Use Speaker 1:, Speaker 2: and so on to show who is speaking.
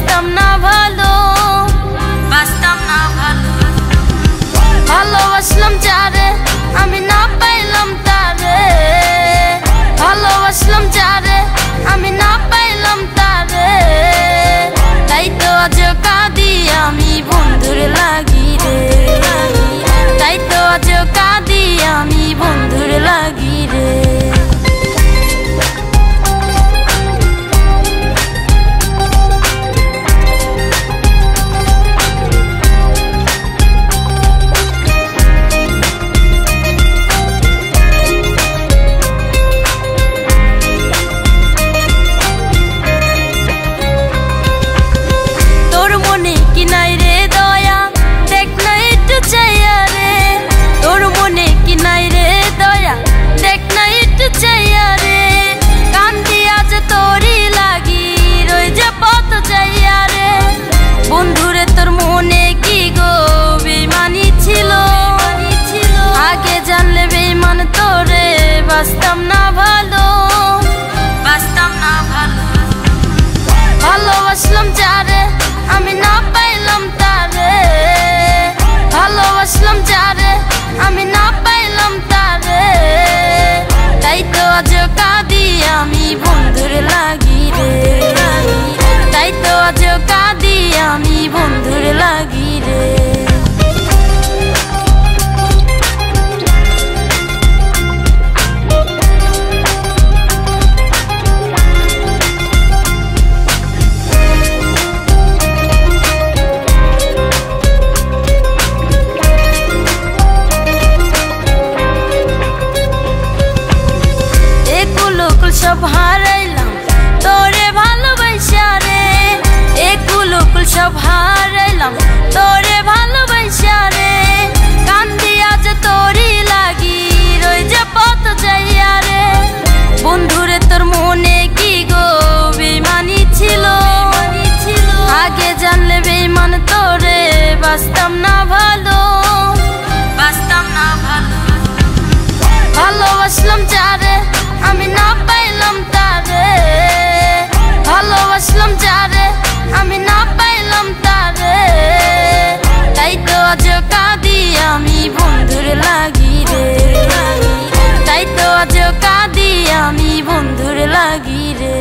Speaker 1: বাসতাম না ভালো, বাসতাম না ভালো। ভালোবাসলাম যারে আমি না পাইলাম তারে, ভালোবাসলাম যারে আমি না পাইলাম তারে। তাই তো আজ কাঁদি আমি বন্ধুর লাগি রে, তাই তো আজ কাঁদি আমি বন্ধুর লাগি রে। বন্ধুরে তোর মনে কি গো বেইমানি ছিল, আগে জানলে বেইমান তোরে বাসতাম না ভালো, বাসতাম না ভালো। ভালোবাসলাম যারে আমি না পাইলাম তারে, ভালোবাসলাম যারে আমি না পাইলাম তারে। তাই তো আজ কাঁদি আমি বন্ধুর লাগি রে, তাই তো আজ কাঁদি আমি বন্ধুর লাগি রে। সব হারাইলাম তোরে ভালোবাসা রে, একুল কুল সব হারাইলাম তোরে ভালোবাসা রে। কান্দি আজ তোরই লাগি রই যে পথ যাইয়া রে। বন্ধুরে তোর মনে কি গো বেইমানি ছিল, আগে জানলে বেইমান তোরে বাসতাম না ভালো, বাসতাম না ভালো। ভালোবাসলাম যারে আমি না পাইলাম তারে, ভালোবাসলাম যারে আমি না পাইলাম তারে। তাই তো আজ কাঁদি আমি বন্ধুর লাগি রে, তাই তো আজ কাঁদি আমি বন্ধুর লাগি রে।